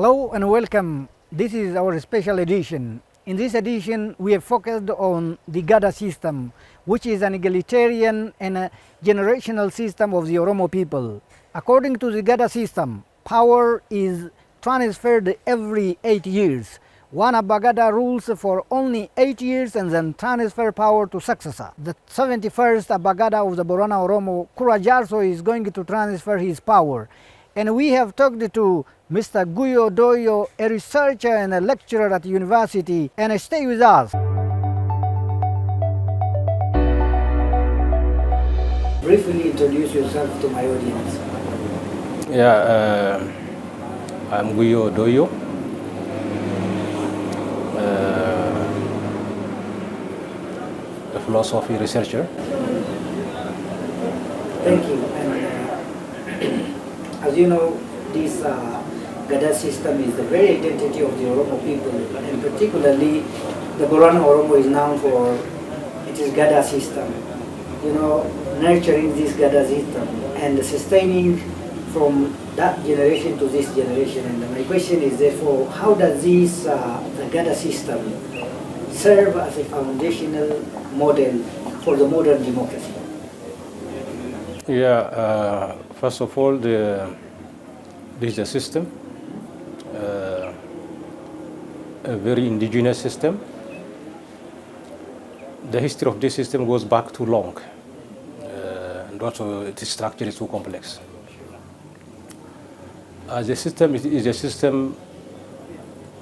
Hello and welcome. This is our special edition. In this edition, we have focused on the Gada system, which is an egalitarian and a generational system of the Oromo people. According to the Gada system, power is transferred every 8 years. One Abagada rules for only 8 years and then transfer power to successor. The 71st Abagada of the Borana Oromo, Kurajarso, is going to transfer his power. And we have talked to Mr. Guyo Doyo, a researcher and a lecturer at the university, and stay with us. Briefly introduce yourself to my audience. I'm Guyo Doyo. A philosophy researcher. Thank you. And as you know, this Gada system is the very identity of the Oromo people, and particularly the Borana Oromo is known for its Gada system. You know, nurturing this Gada system and sustaining from that generation to this generation. And my question is therefore, how does this the Gada system serve as a foundational model for the modern democracy? First of all, this is a system, a very indigenous system. The history of this system goes back too long, and also its structure is too complex. As a system, it is a system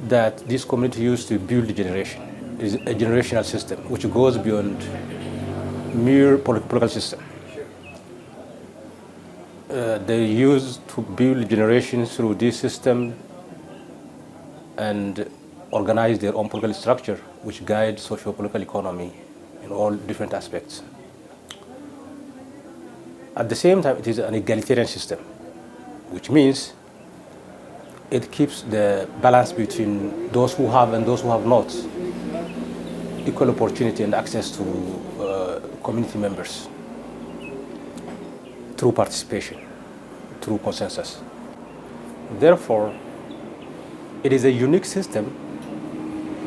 that this community used to build generation. It is a generational system which goes beyond mere political system. They used to build generations through this system and organize their own political structure, which guides socio-political economy in all different aspects. At the same time, it is an egalitarian system, which means it keeps the balance between those who have and those who have not equal opportunity and access to community members through participation, through consensus. Therefore, it is a unique system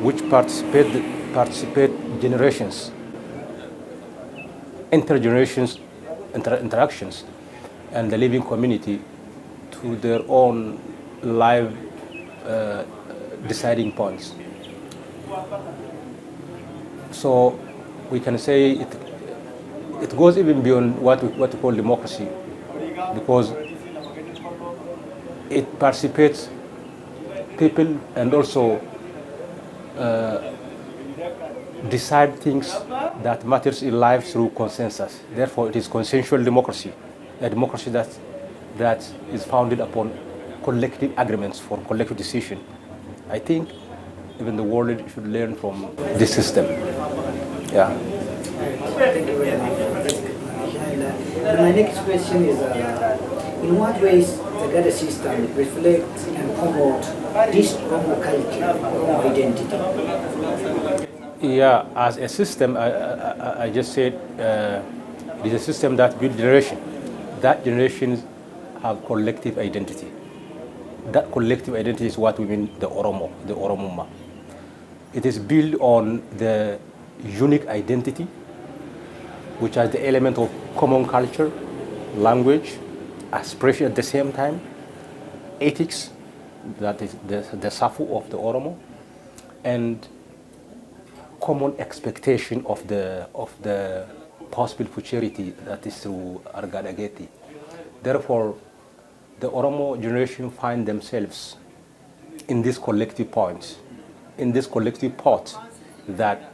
which participate generations, intergenerations interactions, and the living community to their own live deciding points. So we can say it goes even beyond what we call democracy, because it participates people and also decide things that matters in life through consensus. Therefore, it is consensual democracy, a democracy that is founded upon collective agreements for collective decision. I think even the world should learn from this system. Yeah. Thank you very much. And my next question is, in what ways the Gada system reflects and promotes this Oromo culture, Oromo identity? Yeah, as a system, I just said it is a system that builds generation. That generations have collective identity. That collective identity is what we mean the Oromo, the Oromuma. It is built on the unique identity, which has the element of common culture, language, aspiration at the same time, ethics, that is the Safu of the Oromo, and common expectation of the possible futurity that is through Argadageti. Therefore, the Oromo generation find themselves in these collective points, in this collective pot that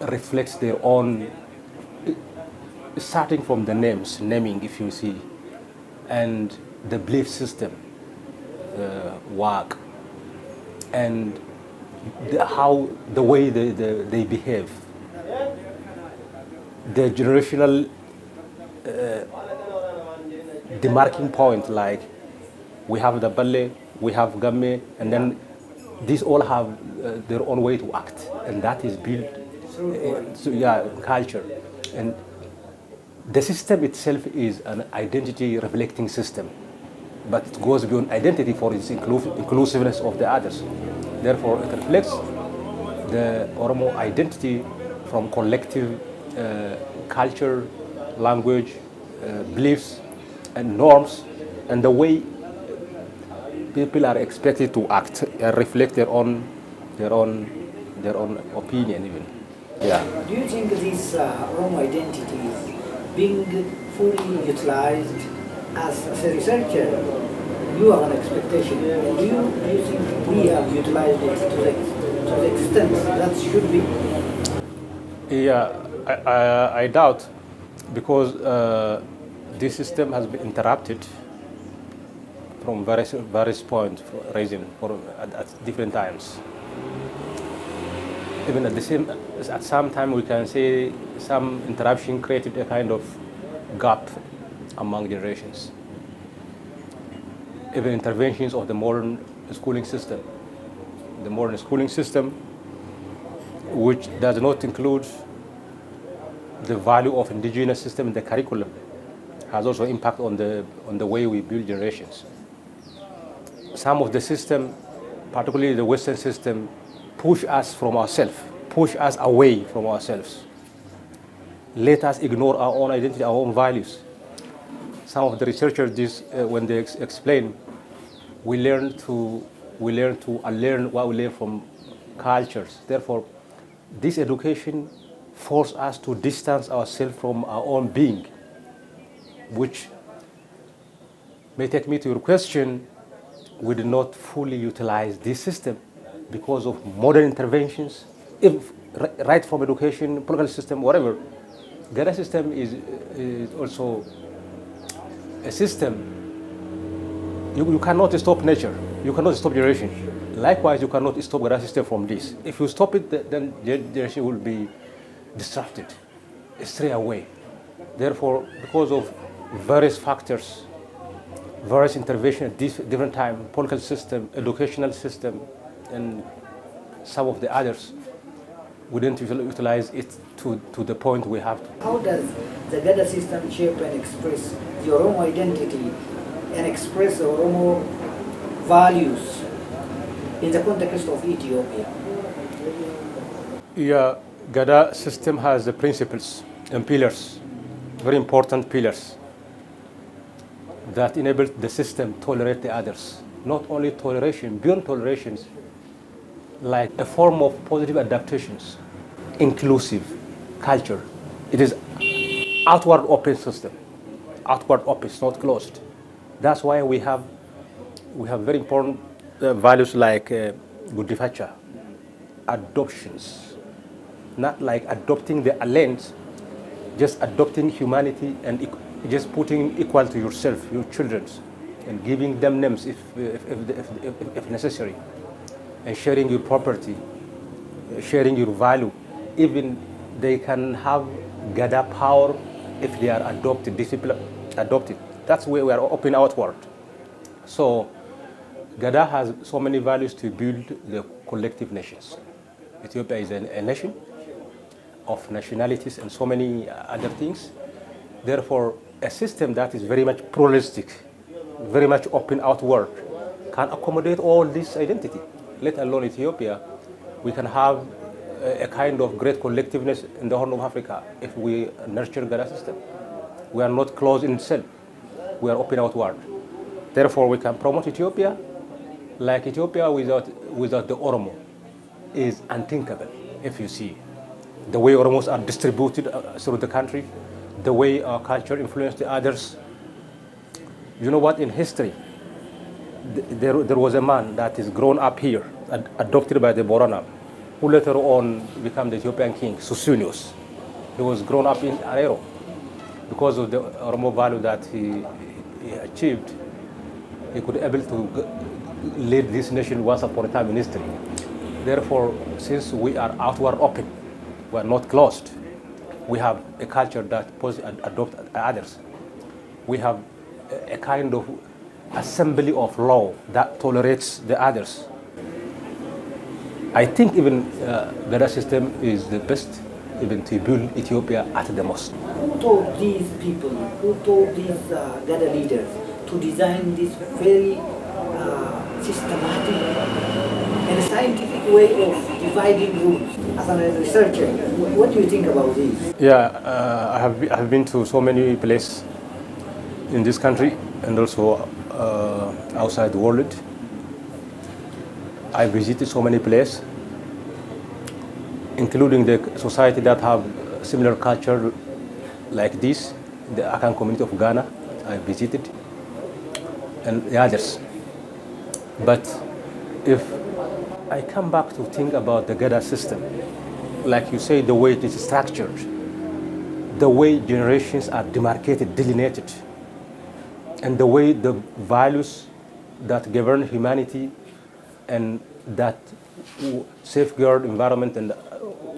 reflects their own, starting from the naming, if you see, and the belief system, work, and the way they behave, the generational demarking point, like we have the Bale, we have Gamme, and then these all have their own way to act, and that is built culture. And the system itself is an identity reflecting system. but it goes beyond identity for its inclusiveness of the others. Therefore, it reflects the Oromo identity from collective culture, language, beliefs, and norms, and the way people are expected to act and reflect their own opinion even. Yeah. Do you think this Oromo identity is being fully utilized as a researcher? You have an expectation, and do you think we have utilized it to the extent that should be? Yeah, I doubt, because this system has been interrupted from various points raising at different times. Even at some time we can say some interruption created a kind of gap among generations. Even interventions of the modern schooling system. The modern schooling system, which does not include the value of indigenous system in the curriculum, has also impact on the way we build generations. Some of the system, particularly the Western system, push us from ourselves, push us away from ourselves. Let us ignore our own identity, our own values. Some of the researchers, when they explain, we learn to unlearn what we learn from cultures. Therefore, this education forces us to distance ourselves from our own being, which may take me to your question. We did not fully utilize this system because of modern interventions, right from education, political system, whatever. Gada system is also a system. You cannot stop nature. You cannot stop generation. Likewise, you cannot stop Gada system from this. If you stop it, then generation will be disrupted straight away. Therefore, because of various factors, various interventions at different time, political system, educational system, and some of the others, we didn't utilize it to the point we have to. How does the Gada system shape and express the Oromo identity and express the Oromo values in the context of Ethiopia? Yeah, Gada system has the principles and pillars, very important pillars, that enable the system to tolerate the others. Not only toleration, beyond tolerations, like a form of positive adaptations, inclusive culture. It is outward open system, outward open, it's not closed. That's why we have very important values like Gudifacha, adoptions, not like adopting the aliens, just adopting humanity and just putting equal to yourself, your children, and giving them names if necessary, and sharing your property, sharing your value. Even they can have Gada power if they are adopted, adopted. That's where we are open outward. So Gada has so many values to build the collective nations. Ethiopia is a nation of nationalities and so many other things. Therefore, a system that is very much pluralistic, very much open outward, can accommodate all this identity. Let alone Ethiopia, we can have a kind of great collectiveness in the Horn of Africa if we nurture Gada system. We are not closed in itself. We are open outward. Therefore, we can promote Ethiopia like Ethiopia without the Oromo is unthinkable. If you see the way Oromos are distributed through the country, the way our culture influenced the others. You know what? In history, there was a man that is grown up here, adopted by the Borana, who later on became the Ethiopian king, Susunius. He was grown up in Arero. Because of the Oromo value that he achieved, he could be able to lead this nation once upon a time in history. Therefore, since we are outward open, we are not closed. We have a culture that adopts others. We have a kind of assembly of law that tolerates the others. I think even Gada system is the best even to build Ethiopia at the most. Who told these people, who told these Gada leaders to design this very systematic and scientific way of dividing groups. As a researcher, what do you think about this? Yeah, I have been to so many places in this country and also outside the world. I visited so many places, including the society that have similar culture like this, the Akan community of Ghana. I visited, and the others. But if I come back to think about the Gada system, like you say, the way it is structured, the way generations are demarcated, delineated, and the way the values that govern humanity and that safeguard environment and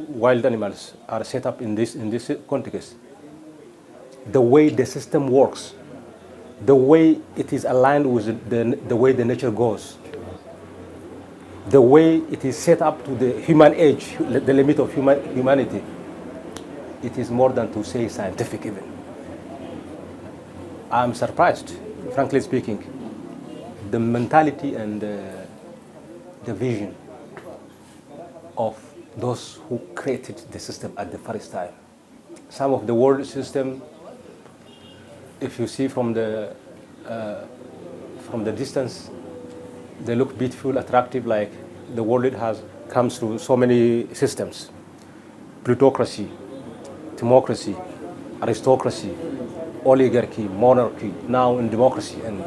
wild animals are set up in this context, the way the system works, the way it is aligned with the way the nature goes, the way it is set up to the human age, the limit of humanity, it is more than to say scientific even. I'm surprised, frankly speaking, the mentality and the vision of those who created the system at the first time. Some of the world system, if you see from the distance, they look beautiful, attractive, like the world has come through so many systems: plutocracy, democracy, aristocracy, oligarchy, monarchy, now in democracy, and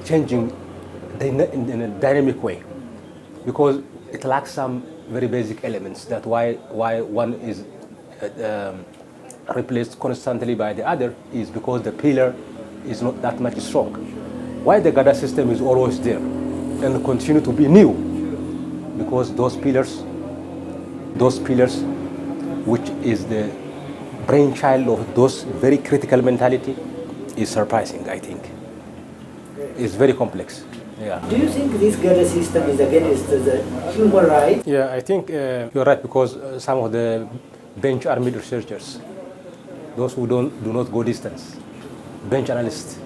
changing in a dynamic way, because it lacks some very basic elements. That's why one is replaced constantly by the other, is because the pillar is not that much strong. Why the Gada system is always there and continue to be new? Because those pillars, which is the brainchild of those very critical mentality, is surprising, I think. It's very complex. Yeah. Do you think this Gada system is against the human rights? Yeah, I think you're right, because some of the bench army researchers, those who do not go distance, bench analysts,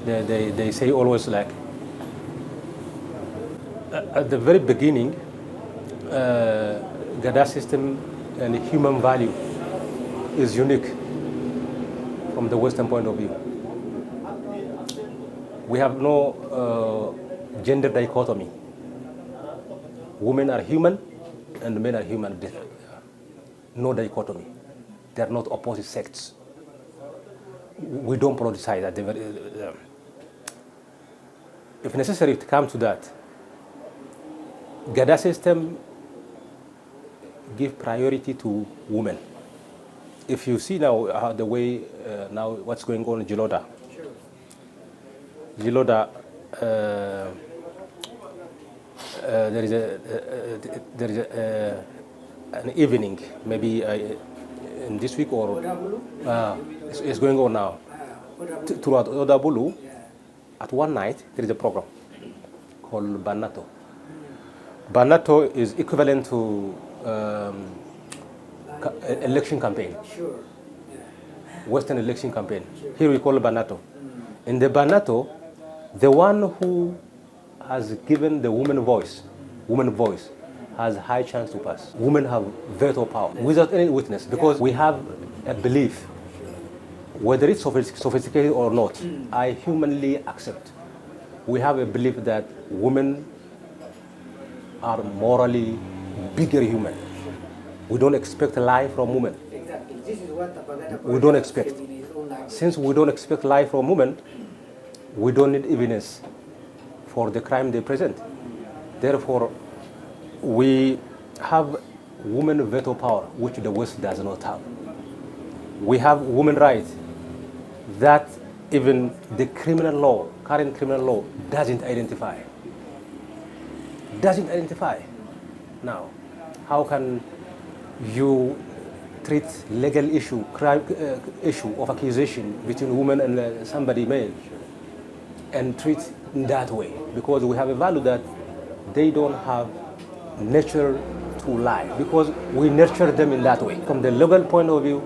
they say always like, at the very beginning, Gada system and human value is unique from the Western point of view. We have no gender dichotomy. Women are human and men are human. No dichotomy. They are not opposite sects. We don't politicize that. If necessary to come to that, Gada system give priority to women. If you see now the way now what's going on in Jiloda, there is an evening, maybe in this week or it's going on now. Throughout Odabulu, at one night there is a program called Banato. Banato is equivalent to election campaign. Western election campaign. Here we call it Banato. In the Banato, the one who has given the woman voice has high chance to pass. Women have veto power without any witness, because we have a belief, whether it's sophisticated or not, I humanly accept. We have a belief that women are morally bigger human. We don't expect a lie from women. Exactly. This is what we don't expect. Since we don't expect lie from women, we don't need evidence for the crime they present. Therefore, we have women veto power, which the West does not have. We have women rights that even the criminal law, current criminal law, doesn't identify. Now, how can you treat legal issue, crime issue of accusation between women and somebody male, and treat in that way? Because we have a value that they don't have nature to lie, because we nurture them in that way. From the legal point of view,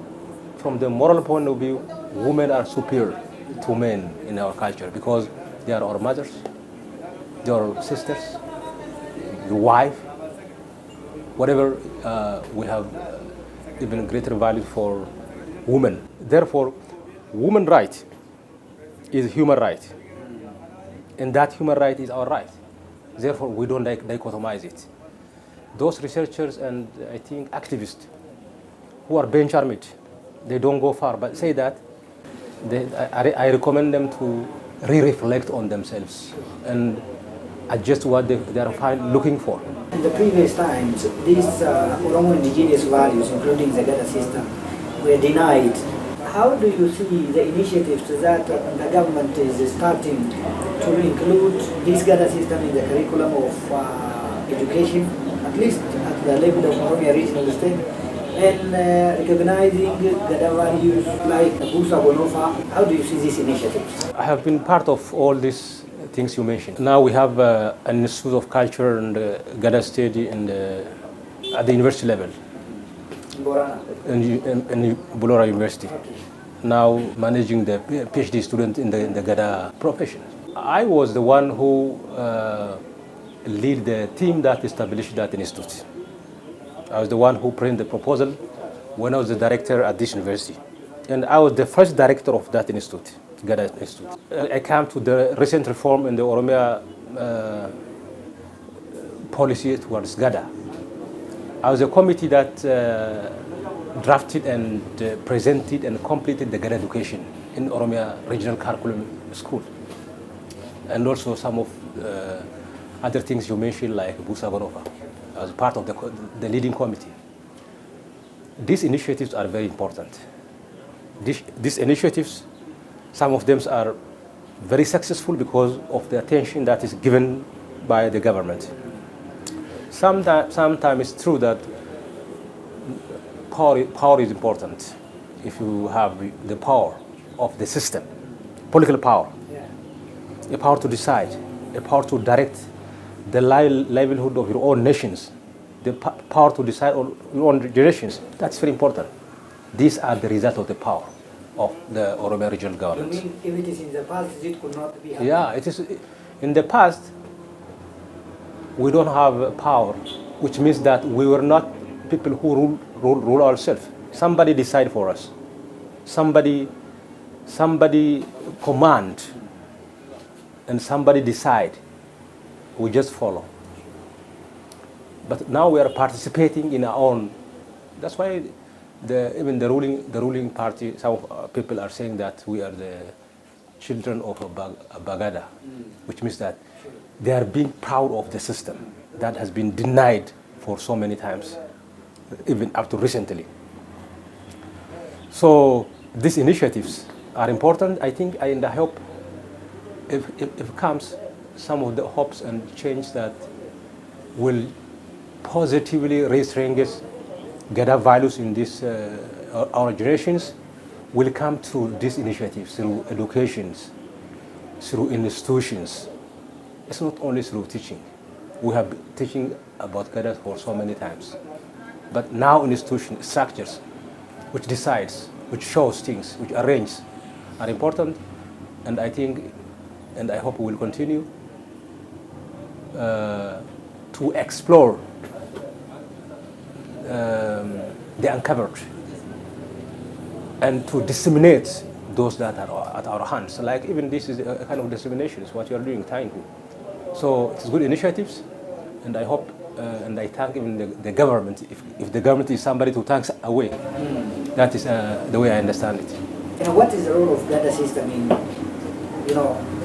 from the moral point of view, women are superior. to men in our culture because they are our mothers, they are our sisters, your wife, whatever. We have even greater value for women. Therefore, women right is human right, and that human right is our right. Therefore, we don't dichotomize it. Those researchers and I think activists who are bench-armed, they don't go far, but say that I recommend them to re-reflect on themselves and adjust what they are looking for. In the previous times, these Oromo indigenous values, including the Gada system, were denied. How do you see the initiatives that the government is starting to include this Gada system in the curriculum of education, at least at the level of Oromia regional state, and recognizing Gada values like Busa Bonofa? How do you see these initiatives? I have been part of all these things you mentioned. Now we have an Institute of Culture and Gada study at the university level. In Bule Hora University. Now managing the PhD student in the Gada profession. I was the one who lead the team that established that institute. I was the one who presented the proposal when I was the director at this university. And I was the first director of that institute, Gada Institute. I came to the recent reform in the Oromia policy towards Gada. I was a committee that drafted and presented and completed the Gada education in Oromia Regional Curriculum School. And also some of other things you mentioned like Busa Bonofa. I was part of the leading committee. These initiatives are very important. These initiatives, some of them are very successful because of the attention that is given by the government. Sometimes it's true that power is important. If you have the power of the system, political power, a power to decide, a power to direct the livelihood of your own nations, the power to decide on your own generations, that's very important. These are the result of the power of the Oromia regional government. You mean if it is in the past, it could not be happening? Yeah, it is. In the past, we don't have power, which means that we were not people who rule ourselves. Somebody decide for us. Somebody command, and somebody decide. We just follow. But now we are participating in our own. That's why even the ruling party, some people are saying that we are the children of a Bagada, which means that they are being proud of the system that has been denied for so many times, even up to recently. So these initiatives are important, I think, and I hope if it comes, some of the hopes and change that will positively raise Gada values in this our generations will come through these initiatives, through educations, through institutions. It's not only through teaching. We have been teaching about Gada for so many times. But now institution structures which decides, which shows things, which arrange are important, and I think and I hope we will continue to explore the uncovered and to disseminate those that are at our hands. Like even this is a kind of dissemination, is what you are doing, thank you. So it's good initiatives, and I hope and I thank even the government. If the government is somebody to thank away, that is the way I understand it. And what is the role of Gada system in,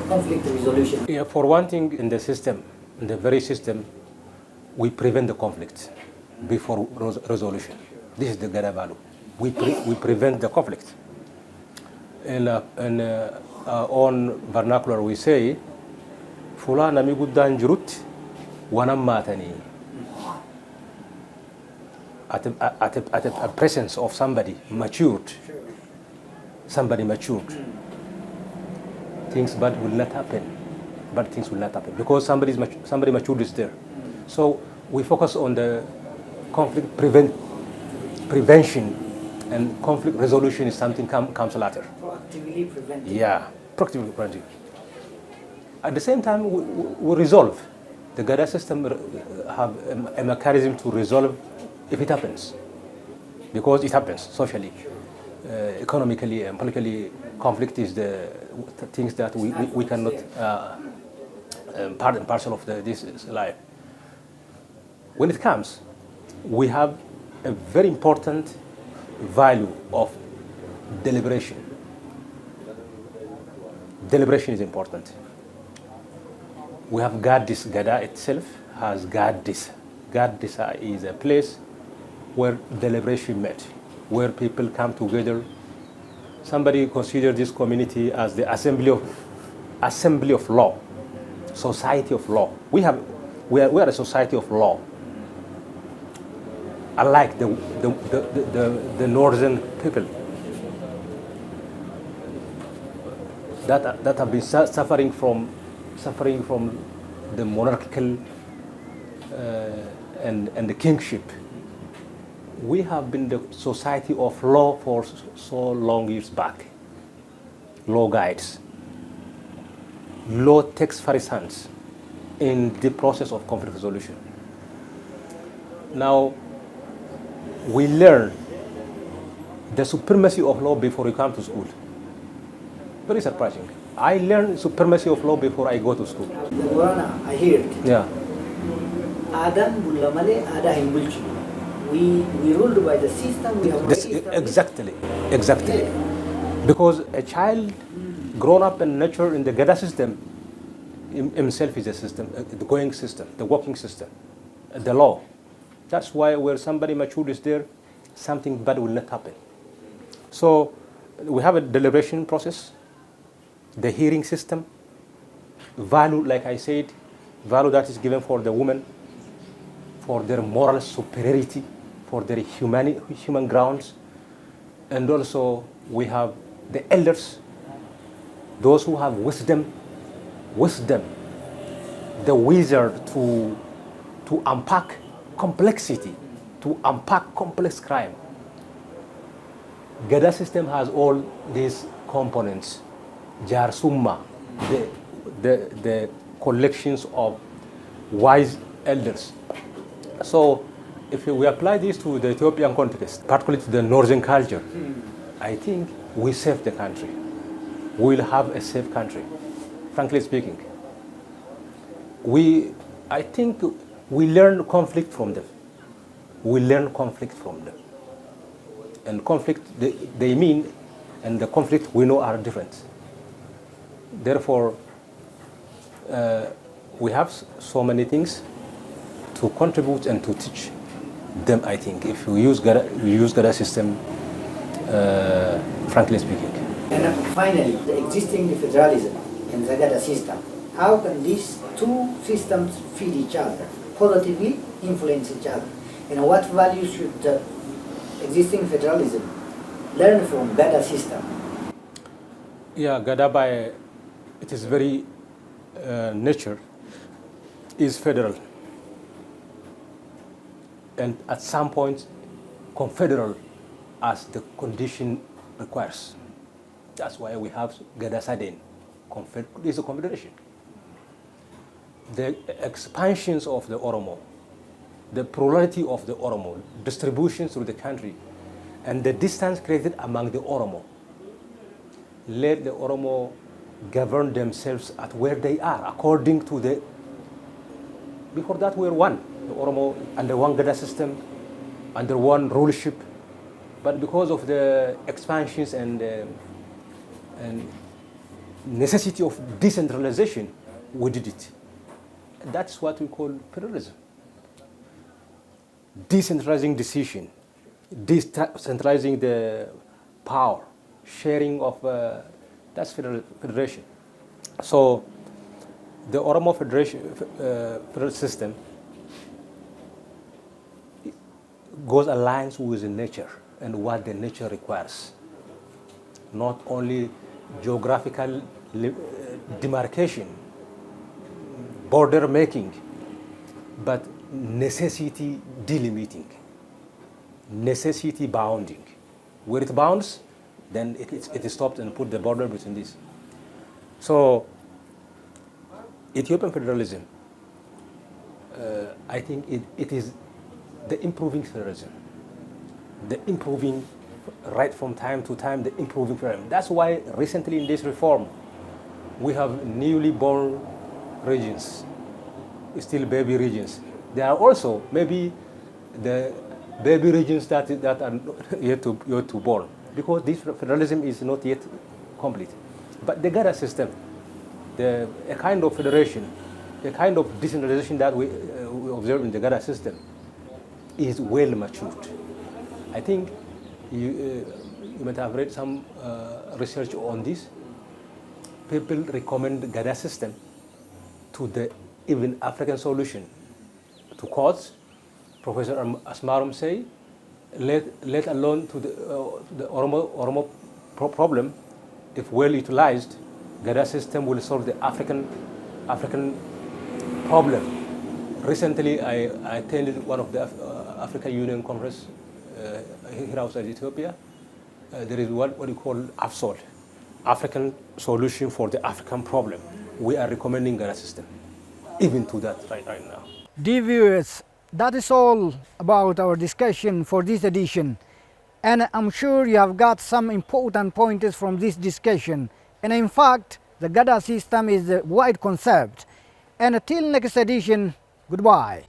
conflict resolution? Yeah, for one thing, in the system, in the very system, we prevent the conflict before resolution. This is the Gada value. We prevent the conflict. In on vernacular, we say, "Fulana mi guddan jirut, wanam matani." At a presence of somebody matured, things bad will not happen. Bad things will not happen because somebody matured is there. So we focus on the conflict prevention, and conflict resolution is something comes later. Proactively preventing. Yeah, proactively preventing. At the same time, we resolve. The Gada system have a mechanism to resolve if it happens, because it happens socially, economically, and politically. Conflict is the things that we cannot part and parcel of this life. When it comes, we have a very important value of deliberation. Deliberation is important. We have Gadis. Gada itself has Gadis. Gadis is a place where deliberation met, where people come together. Somebody considers this community as the assembly of law, society of law. We are a society of law. Unlike the northern people that have been suffering from the monarchical and the kingship. We have been the society of law for so long years back. Law guides. Law takes first hands in the process of conflict resolution. Now, we learn the supremacy of law before we come to school. Very surprising. I learned supremacy of law before I go to school. The Qur'an, I hear it. Yeah. Adam bullamale ada himbulchi. We ruled by the system. We have exactly. Yeah. Because a child grown up and nurtured in the Gada system himself is a system, the going system, the working system, the law. That's why where somebody matured is there, something bad will not happen. So we have a deliberation process, the hearing system, value, like I said, value that is given for the woman, for their moral superiority, for their human grounds. And also we have the elders, those who have wisdom, the wizard to unpack complexity, to unpack complex crime. Gada system has all these components. Jar Summa, the collections of wise elders. So if we apply this to the Ethiopian context, particularly to the northern culture, I think we save the country. We will have a safe country, frankly speaking. I think we learn conflict from them. And conflict, they mean, and the conflict we know are different. Therefore, we have so many things to contribute and to teach them, I think, if we use Gada system, frankly speaking. And finally, the existing federalism and the Gada system, how can these two systems feed each other, positively influence each other? And what values should the existing federalism learn from Gada system? Yeah, Gada by its very nature is federal, and at some point confederal as the condition requires. That's why we have Gada Saden. It's a confederation. The expansions of the Oromo, the plurality of the Oromo, distribution through the country, and the distance created among the Oromo, let the Oromo govern themselves at where they are, according to the... Before that, we were one. The Oromo under one Gada system, under one rulership. But because of the expansions and necessity of decentralization, we did it. That's what we call federalism. Decentralizing decision, decentralizing the power, sharing of, that's federation. So the Oromo federal system goes aligns with nature and what the nature requires. Not only geographical demarcation, border making, but necessity delimiting, necessity bounding. Where it bounds, then it stopped and put the border between this. So Ethiopian federalism, I think it is the improving federalism, the improving right from time to time, the improving federalism. That's why recently in this reform, we have newly born regions, still baby regions. There are also maybe the baby regions that are yet to born, because this federalism is not yet complete. But the Gada system, a kind of federation, a kind of decentralization that we observe in the Gada system is well matured. I think you might have read some research on this. People recommend the Gada system to the even African solution to courts. Professor Asmarum say, let alone to the Oromo problem, if well utilized, Gada system will solve the African problem. Recently, I attended one of the African Union conference here outside Ethiopia. There is what you call AFSOL, African Solution for the African Problem. We are recommending Gada system, even to that right now. Dear viewers, that is all about our discussion for this edition. And I'm sure you have got some important pointers from this discussion. And in fact, the Gada system is a wide concept. And until next edition, goodbye.